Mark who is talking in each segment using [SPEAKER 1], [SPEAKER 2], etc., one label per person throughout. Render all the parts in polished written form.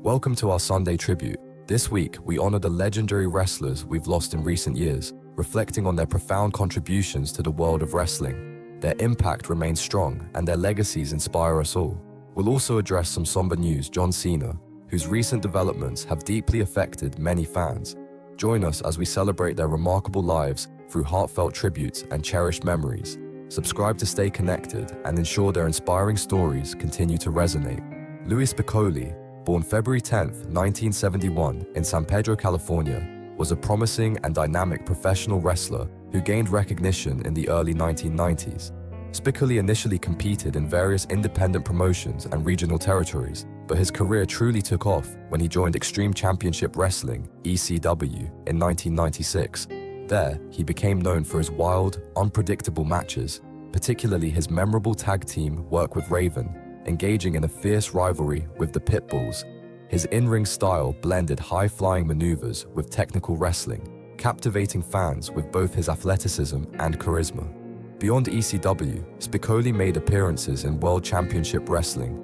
[SPEAKER 1] Welcome to our Sunday tribute. This week, we honor the legendary wrestlers we've lost in recent years, reflecting on their profound contributions to the world of wrestling. Their impact remains strong, and their legacies inspire us all. We'll also address some somber news: John Cena, whose recent developments have deeply affected many fans. Join us as we celebrate their remarkable lives through heartfelt tributes and cherished memories. Subscribe to stay connected and ensure their inspiring stories continue to resonate. Louis Spicoli, born February 10, 1971 in San Pedro, California, was a promising and dynamic professional wrestler who gained recognition in the early 1990s. Spicoli initially competed in various independent promotions and regional territories, but his career truly took off when he joined Extreme Championship Wrestling, ECW, in 1996. There, he became known for his wild, unpredictable matches, particularly his memorable tag team work with Raven, engaging in a fierce rivalry with the Pitbulls. His in-ring style blended high-flying maneuvers with technical wrestling, captivating fans with both his athleticism and charisma. Beyond ECW, Spicoli made appearances in World Championship Wrestling,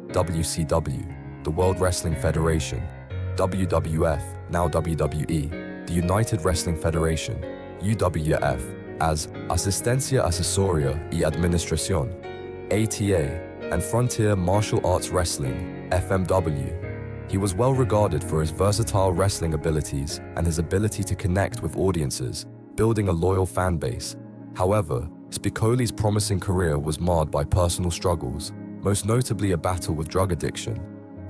[SPEAKER 1] WCW, the World Wrestling Federation, WWF, now WWE, the United Wrestling Federation, UWF, as Asistencia Asesoria y Administración, ATA, and Frontier Martial Arts Wrestling, FMW. He was well regarded for his versatile wrestling abilities and his ability to connect with audiences, building a loyal fan base. However, Spicoli's promising career was marred by personal struggles, most notably a battle with drug addiction.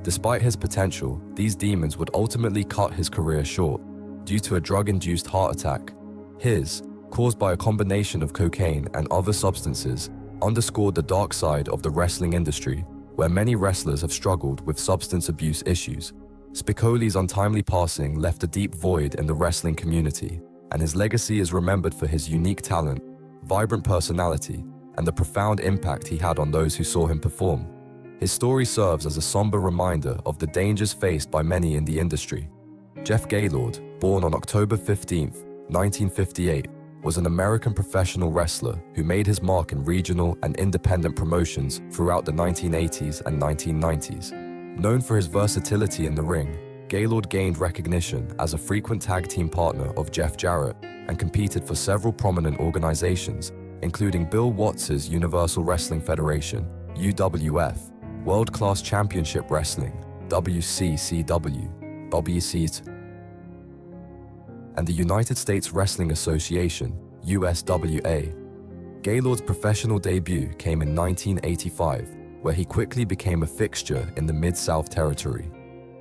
[SPEAKER 1] Despite his potential, these demons would ultimately cut his career short due to a drug-induced heart attack. His, caused by a combination of cocaine and other substances, underscored the dark side of the wrestling industry, where many wrestlers have struggled with substance abuse issues. Spicoli's untimely passing left a deep void in the wrestling community, and his legacy is remembered for his unique talent, vibrant personality, and the profound impact he had on those who saw him perform. His story serves as a somber reminder of the dangers faced by many in the industry. Jeff Gaylord, born on October 15, 1958, was an American professional wrestler who made his mark in regional and independent promotions throughout the 1980s and 1990s. Known for his versatility in the ring, Gaylord gained recognition as a frequent tag team partner of Jeff Jarrett and competed for several prominent organizations, including Bill Watts' Universal Wrestling Federation, UWF, World Class Championship Wrestling, WCCW, WCT, and the United States Wrestling Association, USWA. Gaylord's professional debut came in 1985, where he quickly became a fixture in the Mid-South territory.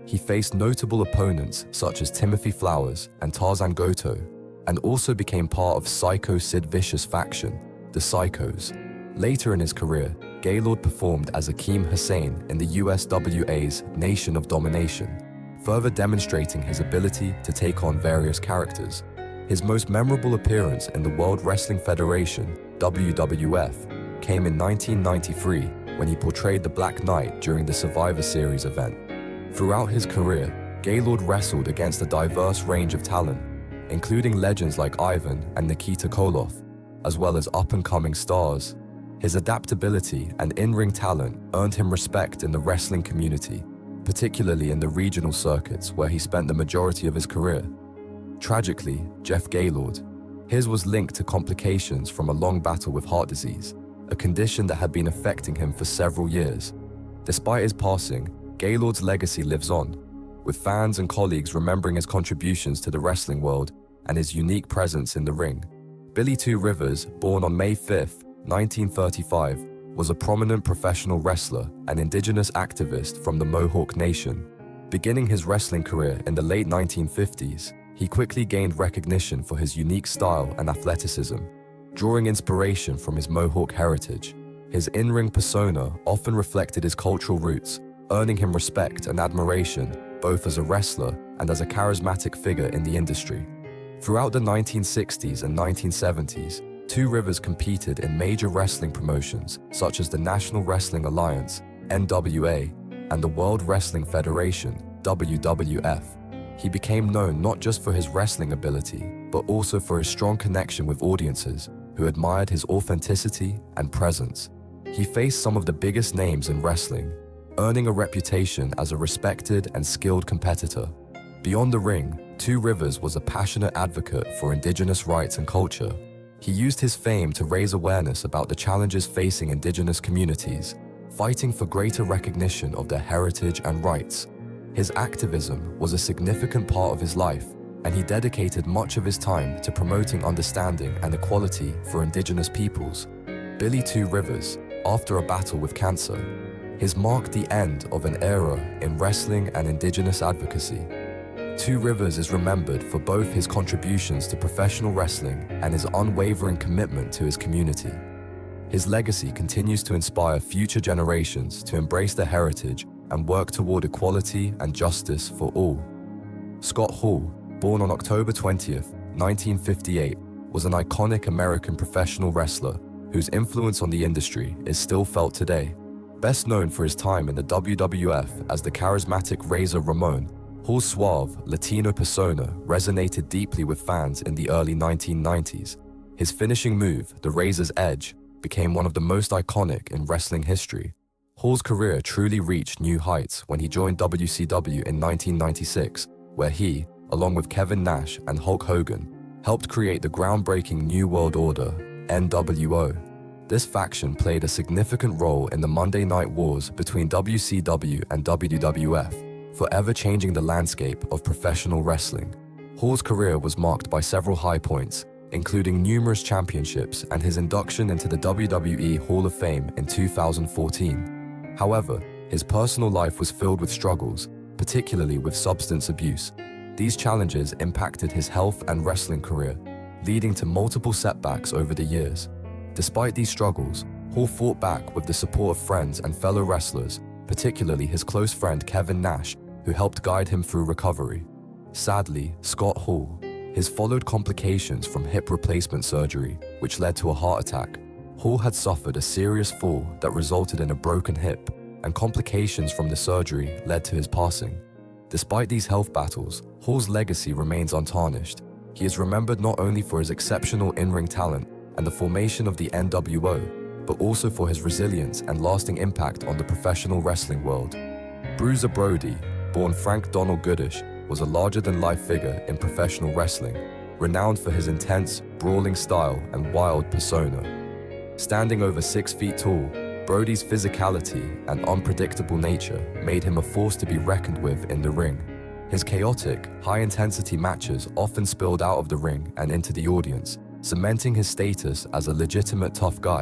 [SPEAKER 1] He faced notable opponents such as Timothy Flowers and Tarzan Goto, and also became part of Psycho Sid Vicious' faction, the Psychos. Later in his career, Gaylord performed as Akeem Hussein in the USWA's Nation of Domination, further demonstrating his ability to take on various characters. His most memorable appearance in the World Wrestling Federation, WWF, came in 1993 when he portrayed the Black Knight during the Survivor Series event. Throughout his career, Gaylord wrestled against a diverse range of talent, including legends like Ivan and Nikita Koloff, as well as up-and-coming stars. His adaptability and in-ring talent earned him respect in the wrestling community, particularly in the regional circuits where he spent the majority of his career. Tragically, Jeff Gaylord, his was linked to complications from a long battle with heart disease, a condition that had been affecting him for several years. Despite his passing, Gaylord's legacy lives on, with fans and colleagues remembering his contributions to the wrestling world and his unique presence in the ring. Billy Two Rivers, born on May 5, 1935, was a prominent professional wrestler and indigenous activist from the Mohawk Nation. Beginning his wrestling career in the late 1950s, he quickly gained recognition for his unique style and athleticism. Drawing inspiration from his Mohawk heritage, his in-ring persona often reflected his cultural roots, earning him respect and admiration both as a wrestler and as a charismatic figure in the industry. Throughout the 1960s and 1970s, Two Rivers competed in major wrestling promotions such as the National Wrestling Alliance, NWA, and the World Wrestling Federation, WWF. He became known not just for his wrestling ability, but also for his strong connection with audiences who admired his authenticity and presence. He faced some of the biggest names in wrestling, earning a reputation as a respected and skilled competitor. Beyond the ring, Two Rivers was a passionate advocate for indigenous rights and culture. He used his fame to raise awareness about the challenges facing indigenous communities, fighting for greater recognition of their heritage and rights. His activism was a significant part of his life, and he dedicated much of his time to promoting understanding and equality for indigenous peoples. Billy Two Rivers, after a battle with cancer, his marked the end of an era in wrestling and indigenous advocacy. Two Rivers is remembered for both his contributions to professional wrestling and his unwavering commitment to his community. His legacy continues to inspire future generations to embrace their heritage and work toward equality and justice for all. Scott Hall, born on October 20th, 1958, was an iconic American professional wrestler whose influence on the industry is still felt today. Best known for his time in the WWF as the charismatic Razor Ramon, Hall's suave, Latino persona resonated deeply with fans in the early 1990s. His finishing move, the Razor's Edge, became one of the most iconic in wrestling history. Hall's career truly reached new heights when he joined WCW in 1996, where he, along with Kevin Nash and Hulk Hogan, helped create the groundbreaking New World Order, NWO. This faction played a significant role in the Monday Night Wars between WCW and WWF, forever changing the landscape of professional wrestling. Hall's career was marked by several high points, including numerous championships and his induction into the WWE Hall of Fame in 2014. However, his personal life was filled with struggles, particularly with substance abuse. These challenges impacted his health and wrestling career, leading to multiple setbacks over the years. Despite these struggles, Hall fought back with the support of friends and fellow wrestlers, particularly his close friend Kevin Nash, who helped guide him through recovery. Sadly, Scott Hall followed complications from hip replacement surgery, which led to a heart attack. Hall had suffered a serious fall that resulted in a broken hip, and complications from the surgery led to his passing. Despite these health battles, Hall's legacy remains untarnished. He is remembered not only for his exceptional in-ring talent and the formation of the NWO, but also for his resilience and lasting impact on the professional wrestling world. Bruiser Brody, born Frank Donald Goodish, was a larger-than-life figure in professional wrestling, renowned for his intense, brawling style and wild persona. Standing over 6 feet tall, Brody's physicality and unpredictable nature made him a force to be reckoned with in the ring. His chaotic, high-intensity matches often spilled out of the ring and into the audience, cementing his status as a legitimate tough guy.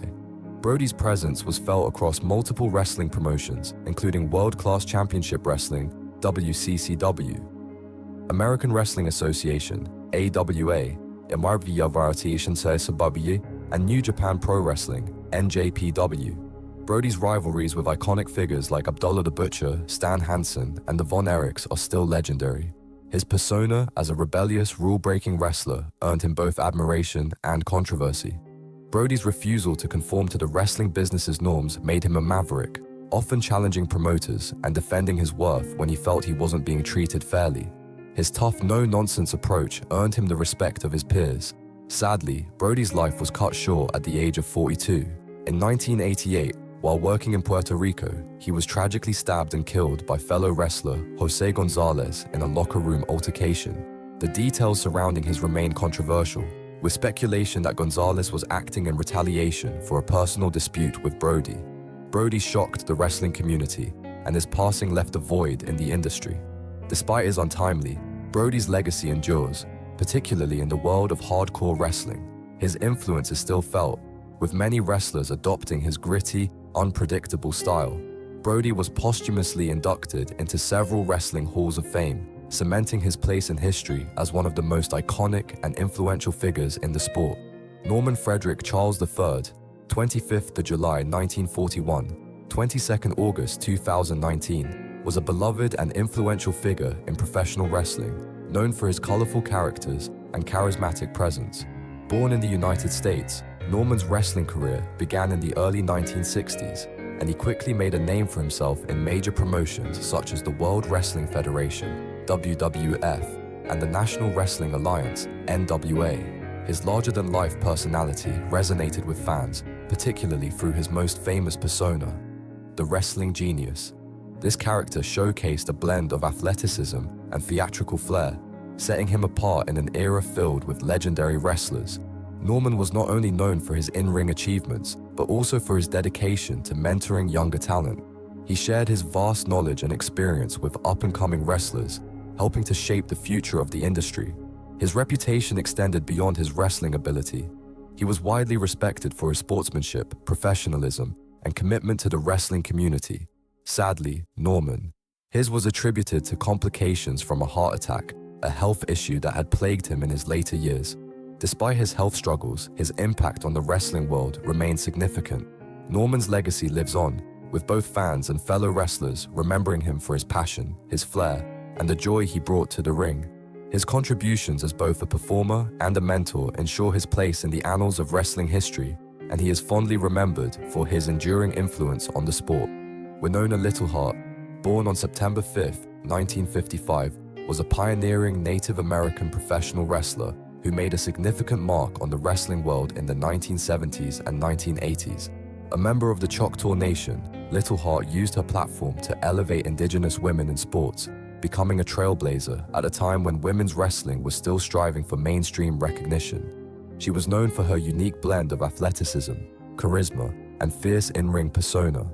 [SPEAKER 1] Brody's presence was felt across multiple wrestling promotions, including World Class Championship Wrestling, WCCW, American Wrestling Association, AWA, and New Japan Pro Wrestling, NJPW. Brody's rivalries with iconic figures like Abdullah the Butcher, Stan Hansen, and the Von Erichs are still legendary. His persona as a rebellious, rule-breaking wrestler earned him both admiration and controversy. Brody's refusal to conform to the wrestling business's norms made him a maverick, often challenging promoters and defending his worth when he felt he wasn't being treated fairly. His tough, no-nonsense approach earned him the respect of his peers. Sadly, Brody's life was cut short at the age of 42. In 1988, while working in Puerto Rico, he was tragically stabbed and killed by fellow wrestler Jose Gonzalez in a locker room altercation. The details surrounding his remain controversial, with speculation that Gonzalez was acting in retaliation for a personal dispute with Brody. Brody shocked the wrestling community, and his passing left a void in the industry. Despite his untimely, Brody's legacy endures, particularly in the world of hardcore wrestling. His influence is still felt, with many wrestlers adopting his gritty, unpredictable style. Brody was posthumously inducted into several wrestling halls of fame, cementing his place in history as one of the most iconic and influential figures in the sport. Norman Frederick Charles III, 25th of July 1941, 22nd August 2019, was a beloved and influential figure in professional wrestling, known for his colorful characters and charismatic presence. Born in the United States, Norman's wrestling career began in the early 1960s, and he quickly made a name for himself in major promotions such as the World Wrestling Federation, WWF, and the National Wrestling Alliance, NWA. His larger-than-life personality resonated with fans, particularly through his most famous persona, the wrestling genius. This character showcased a blend of athleticism and theatrical flair, setting him apart in an era filled with legendary wrestlers. Norman was not only known for his in-ring achievements, but also for his dedication to mentoring younger talent. He shared his vast knowledge and experience with up-and-coming wrestlers, helping to shape the future of the industry. His reputation extended beyond his wrestling ability. He was widely respected for his sportsmanship, professionalism, and commitment to the wrestling community. Sadly, Norman. His was attributed to complications from a heart attack, a health issue that had plagued him in his later years. Despite his health struggles, his impact on the wrestling world remained significant. Norman's legacy lives on, with both fans and fellow wrestlers remembering him for his passion, his flair, and the joy he brought to the ring. His contributions as both a performer and a mentor ensure his place in the annals of wrestling history, and he is fondly remembered for his enduring influence on the sport. Winona Littleheart, born on September 5, 1955, was a pioneering Native American professional wrestler who made a significant mark on the wrestling world in the 1970s and 1980s. A member of the Choctaw Nation, Littleheart used her platform to elevate indigenous women in sports, becoming a trailblazer at a time when women's wrestling was still striving for mainstream recognition. She was known for her unique blend of athleticism, charisma, and fierce in-ring persona.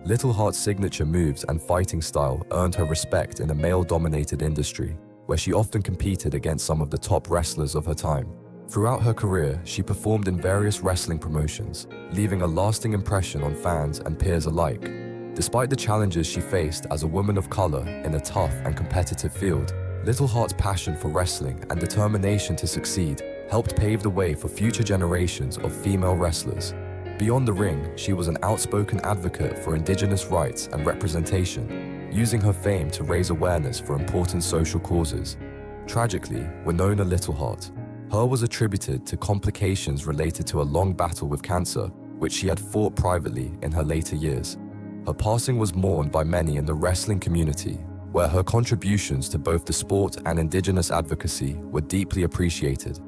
[SPEAKER 1] Littleheart's signature moves and fighting style earned her respect in a male-dominated industry, where she often competed against some of the top wrestlers of her time. Throughout her career, she performed in various wrestling promotions, leaving a lasting impression on fans and peers alike. Despite the challenges she faced as a woman of color in a tough and competitive field, Littleheart's passion for wrestling and determination to succeed helped pave the way for future generations of female wrestlers. Beyond the ring, she was an outspoken advocate for indigenous rights and representation, using her fame to raise awareness for important social causes. Tragically, Winona Littleheart, her was attributed to complications related to a long battle with cancer, which she had fought privately in her later years. Her passing was mourned by many in the wrestling community, where her contributions to both the sport and indigenous advocacy were deeply appreciated.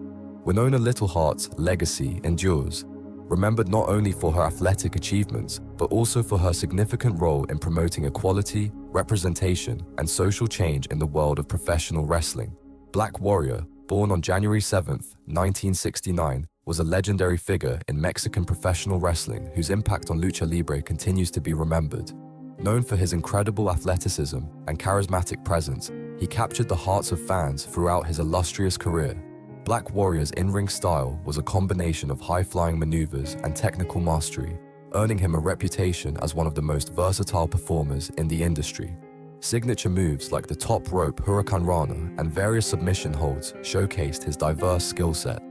[SPEAKER 1] Winona Littleheart's legacy endures, remembered not only for her athletic achievements, but also for her significant role in promoting equality, representation, and social change in the world of professional wrestling. Black Warrior, born on January 7, 1969, was a legendary figure in Mexican professional wrestling whose impact on lucha libre continues to be remembered. Known for his incredible athleticism and charismatic presence, he captured the hearts of fans throughout his illustrious career. Black Warrior's in-ring style was a combination of high-flying maneuvers and technical mastery, earning him a reputation as one of the most versatile performers in the industry. Signature moves like the top rope Huracan Rana and various submission holds showcased his diverse skill set.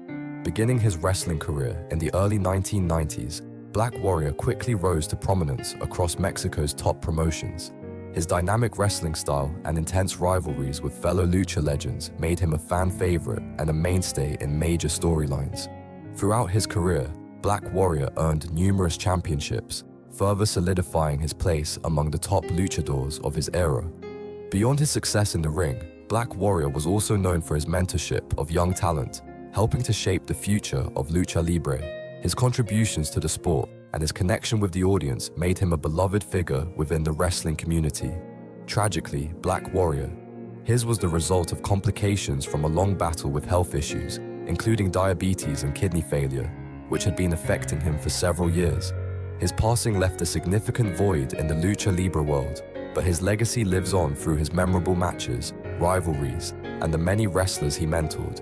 [SPEAKER 1] Beginning his wrestling career in the early 1990s, Black Warrior quickly rose to prominence across Mexico's top promotions. His dynamic wrestling style and intense rivalries with fellow lucha legends made him a fan favorite and a mainstay in major storylines. Throughout his career, Black Warrior earned numerous championships, further solidifying his place among the top luchadors of his era. Beyond his success in the ring, Black Warrior was also known for his mentorship of young talent, helping to shape the future of lucha libre. His contributions to the sport and his connection with the audience made him a beloved figure within the wrestling community. Tragically, Black Warrior, his was the result of complications from a long battle with health issues, including diabetes and kidney failure, which had been affecting him for several years. His passing left a significant void in the lucha libre world, but his legacy lives on through his memorable matches, rivalries, and the many wrestlers he mentored.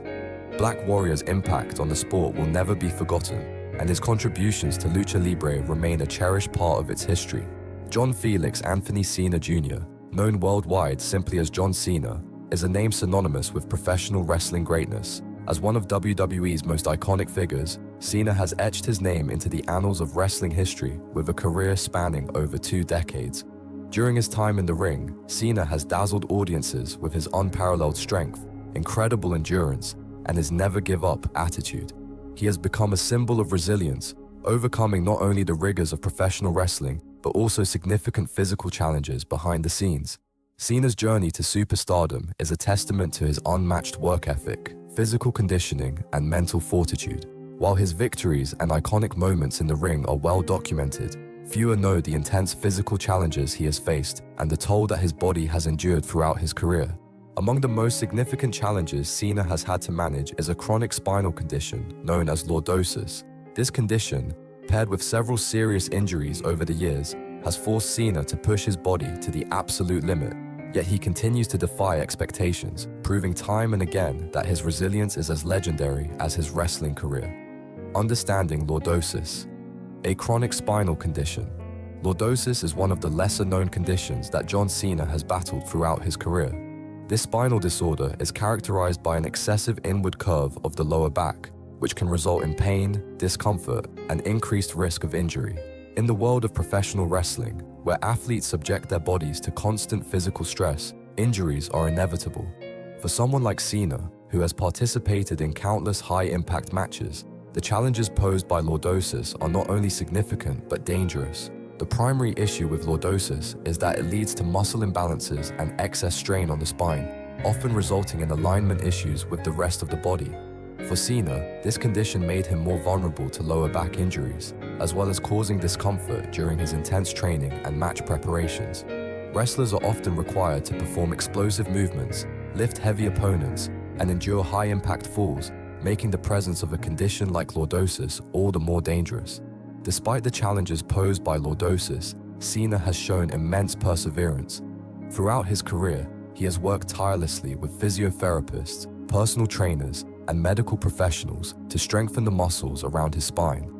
[SPEAKER 1] Black Warrior's impact on the sport will never be forgotten, and his contributions to lucha libre remain a cherished part of its history. John Felix Anthony Cena Jr., known worldwide simply as John Cena, is a name synonymous with professional wrestling greatness. As one of WWE's most iconic figures, Cena has etched his name into the annals of wrestling history with a career spanning over 2 decades. During his time in the ring, Cena has dazzled audiences with his unparalleled strength, incredible endurance, and his never-give-up attitude. He has become a symbol of resilience, overcoming not only the rigors of professional wrestling, but also significant physical challenges behind the scenes. Cena's journey to superstardom is a testament to his unmatched work ethic, physical conditioning, and mental fortitude. While his victories and iconic moments in the ring are well documented, Fewer know the intense physical challenges he has faced and the toll that his body has endured throughout his career. Among the most significant challenges Cena has had to manage is a chronic spinal condition known as lordosis. This condition, paired with several serious injuries over the years, has forced Cena to push his body to the absolute limit. Yet he continues to defy expectations, proving time and again that his resilience is as legendary as his wrestling career. Understanding lordosis. A chronic spinal condition. Lordosis is one of the lesser-known conditions that John Cena has battled throughout his career. This spinal disorder is characterized by an excessive inward curve of the lower back, which can result in pain, discomfort, and increased risk of injury. In the world of professional wrestling, where athletes subject their bodies to constant physical stress, injuries are inevitable. For someone like Cena, who has participated in countless high-impact matches, the challenges posed by lordosis are not only significant but dangerous. The primary issue with lordosis is that it leads to muscle imbalances and excess strain on the spine, often resulting in alignment issues with the rest of the body. For Cena, this condition made him more vulnerable to lower back injuries, as well as causing discomfort during his intense training and match preparations. Wrestlers are often required to perform explosive movements, lift heavy opponents, and endure high-impact falls, making the presence of a condition like lordosis all the more dangerous. Despite the challenges posed by lordosis, Cena has shown immense perseverance. Throughout his career, he has worked tirelessly with physiotherapists, personal trainers, and medical professionals to strengthen the muscles around his spine,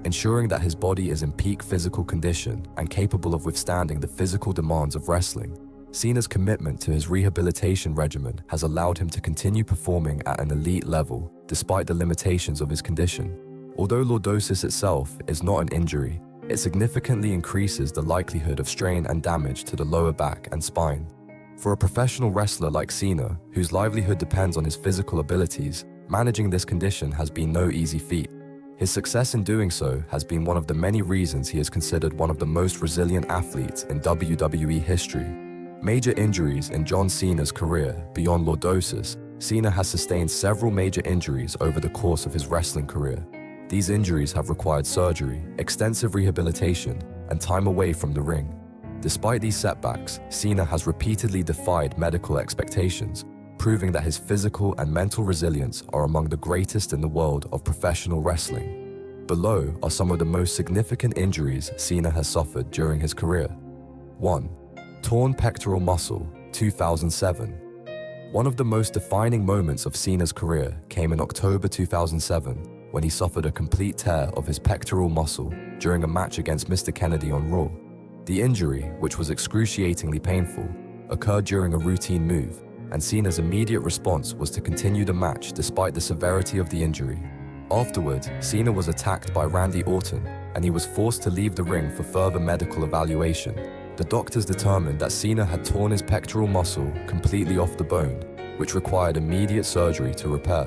[SPEAKER 1] ensuring that his body is in peak physical condition and capable of withstanding the physical demands of wrestling. Cena's commitment to his rehabilitation regimen has allowed him to continue performing at an elite level, despite the limitations of his condition. Although lordosis itself is not an injury, it significantly increases the likelihood of strain and damage to the lower back and spine. For a professional wrestler like Cena, whose livelihood depends on his physical abilities, managing this condition has been no easy feat. His success in doing so has been one of the many reasons he is considered one of the most resilient athletes in WWE history. Major injuries in John Cena's career. Beyond lordosis, Cena has sustained several major injuries over the course of his wrestling career. These injuries have required surgery, extensive rehabilitation, and time away from the ring. Despite these setbacks, Cena has repeatedly defied medical expectations, proving that his physical and mental resilience are among the greatest in the world of professional wrestling. Below are some of the most significant injuries Cena has suffered during his career. 1. Torn pectoral muscle, 2007. One of the most defining moments of Cena's career came in October 2007, when he suffered a complete tear of his pectoral muscle during a match against Mr. Kennedy on Raw. The injury, which was excruciatingly painful, occurred during a routine move, and Cena's immediate response was to continue the match despite the severity of the injury. Afterward, Cena was attacked by Randy Orton, and he was forced to leave the ring for further medical evaluation. The doctors determined that Cena had torn his pectoral muscle completely off the bone, which required immediate surgery to repair.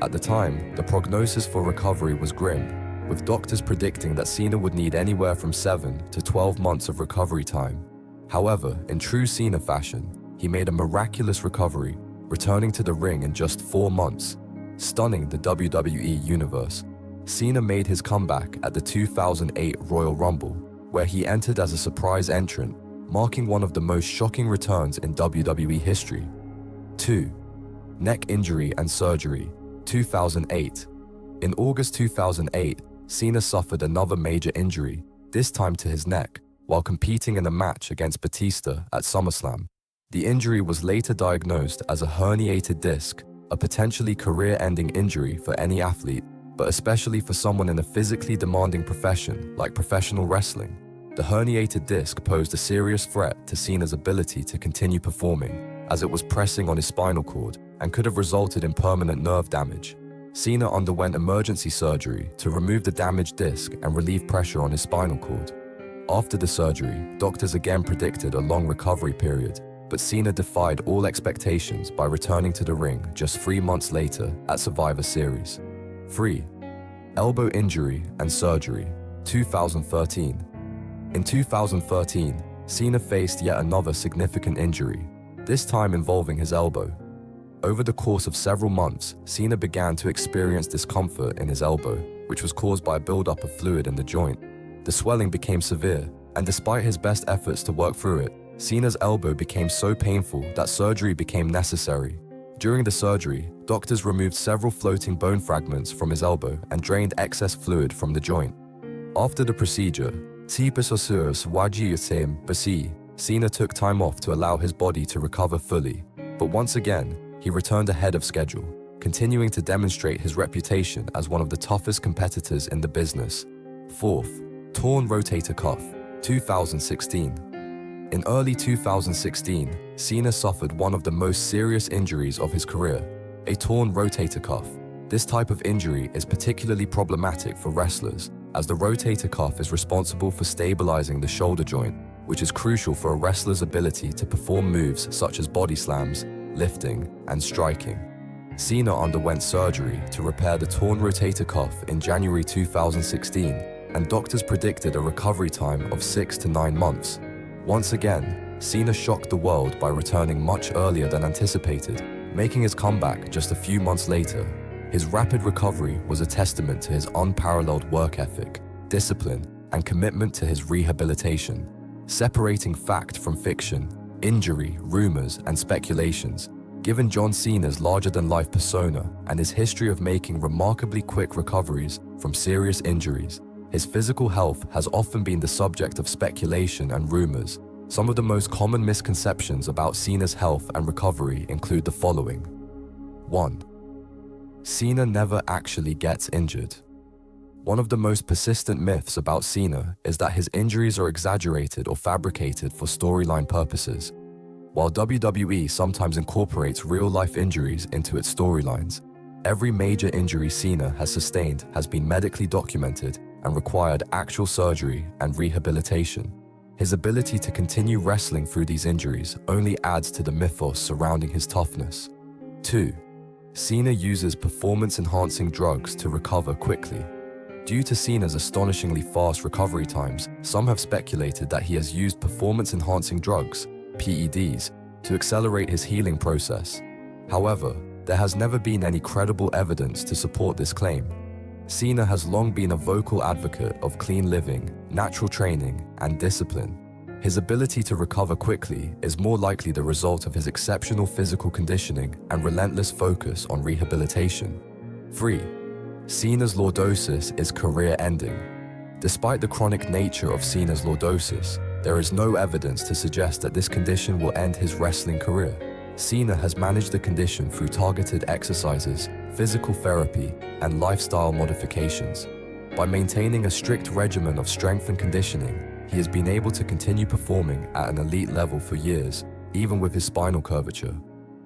[SPEAKER 1] At the time, the prognosis for recovery was grim, with doctors predicting that Cena would need anywhere from 7 to 12 months of recovery time. However, in true Cena fashion, he made a miraculous recovery, returning to the ring in just 4 months. Stunning the WWE Universe, Cena made his comeback at the 2008 Royal Rumble, where he entered as a surprise entrant, marking one of the most shocking returns in WWE history. 2. Neck injury and surgery, 2008. In August 2008, Cena suffered another major injury, this time to his neck, while competing in a match against Batista at SummerSlam. The injury was later diagnosed as a herniated disc, a potentially career-ending injury for any athlete, but especially for someone in a physically demanding profession like professional wrestling. The herniated disc posed a serious threat to Cena's ability to continue performing, as it was pressing on his spinal cord and could have resulted in permanent nerve damage. Cena underwent emergency surgery to remove the damaged disc and relieve pressure on his spinal cord. After the surgery, doctors again predicted a long recovery period, but Cena defied all expectations by returning to the ring just 3 months later at Survivor Series. 3. Elbow injury and surgery, 2013. In 2013, Cena faced yet another significant injury, this time involving his elbow. Over the course of several months, Cena began to experience discomfort in his elbow, which was caused by a buildup of fluid in the joint. The swelling became severe, and despite his best efforts to work through it, Cena's elbow became so painful that surgery became necessary. During the surgery, doctors removed several floating bone fragments from his elbow and drained excess fluid from the joint. After the procedure, Cena took time off to allow his body to recover fully, but once again, he returned ahead of schedule, continuing to demonstrate his reputation as one of the toughest competitors in the business. Fourth, torn rotator cuff, 2016. In early 2016, Cena suffered one of the most serious injuries of his career, a torn rotator cuff. This type of injury is particularly problematic for wrestlers, as the rotator cuff is responsible for stabilizing the shoulder joint, which is crucial for a wrestler's ability to perform moves such as body slams, lifting, and striking. Cena underwent surgery to repair the torn rotator cuff in January 2016, and doctors predicted a recovery time of 6 to 9 months. Once again, Cena shocked the world by returning much earlier than anticipated, making his comeback just a few months later. His rapid recovery was a testament to his unparalleled work ethic, discipline, and commitment to his rehabilitation. Separating fact from fiction, injury, rumors, and speculations, given John Cena's larger-than-life persona and his history of making remarkably quick recoveries from serious injuries, his physical health has often been the subject of speculation and rumors. Some of the most common misconceptions about Cena's health and recovery include the following. 1. Cena never actually gets injured. One of the most persistent myths about Cena is that his injuries are exaggerated or fabricated for storyline purposes. While WWE sometimes incorporates real-life injuries into its storylines, every major injury Cena has sustained has been medically documented and required actual surgery and rehabilitation. His ability to continue wrestling through these injuries only adds to the mythos surrounding his toughness. 2. Cena uses performance-enhancing drugs to recover quickly. Due to Cena's astonishingly fast recovery times, some have speculated that he has used performance-enhancing drugs, PEDs, to accelerate his healing process. However, there has never been any credible evidence to support this claim. Cena has long been a vocal advocate of clean living, natural training, and discipline. His ability to recover quickly is more likely the result of his exceptional physical conditioning and relentless focus on rehabilitation. 3. Cena's lordosis is career-ending. Despite the chronic nature of Cena's lordosis, there is no evidence to suggest that this condition will end his wrestling career. Cena has managed the condition through targeted exercises, physical therapy, and lifestyle modifications. By maintaining a strict regimen of strength and conditioning, he has been able to continue performing at an elite level for years, even with his spinal curvature.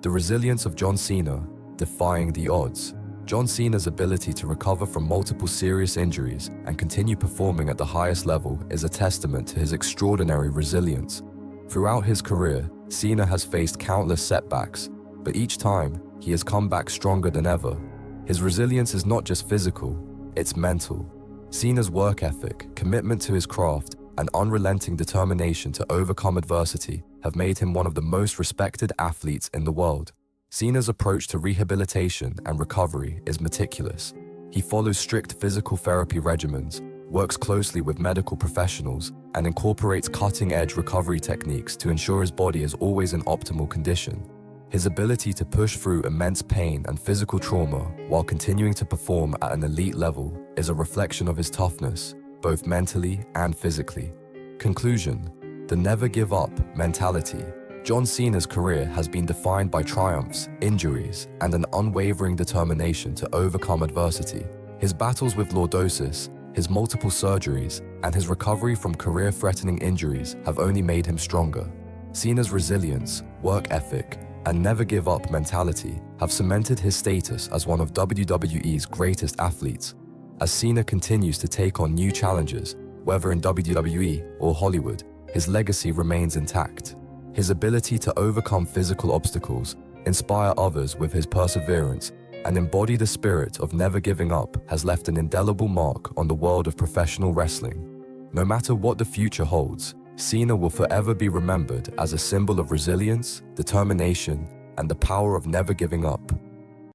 [SPEAKER 1] The resilience of John Cena, defying the odds. John Cena's ability to recover from multiple serious injuries and continue performing at the highest level is a testament to his extraordinary resilience. Throughout his career, Cena has faced countless setbacks, but each time, he has come back stronger than ever. His resilience is not just physical, it's mental. Cena's work ethic, commitment to his craft, and unrelenting determination to overcome adversity have made him one of the most respected athletes in the world. Cena's approach to rehabilitation and recovery is meticulous. He follows strict physical therapy regimens, works closely with medical professionals, and incorporates cutting-edge recovery techniques to ensure his body is always in optimal condition. His ability to push through immense pain and physical trauma while continuing to perform at an elite level is a reflection of his toughness, both mentally and physically. Conclusion: the never give up mentality. John Cena's career has been defined by triumphs, injuries, and an unwavering determination to overcome adversity. His battles with lordosis, his multiple surgeries, and his recovery from career-threatening injuries have only made him stronger. Cena's resilience, work ethic, and never-give-up mentality have cemented his status as one of WWE's greatest athletes. As Cena continues to take on new challenges, whether in WWE or Hollywood, his legacy remains intact. His ability to overcome physical obstacles, inspire others with his perseverance, and embody the spirit of never giving up has left an indelible mark on the world of professional wrestling. No matter what the future holds, Cena will forever be remembered as a symbol of resilience, determination, and the power of never giving up.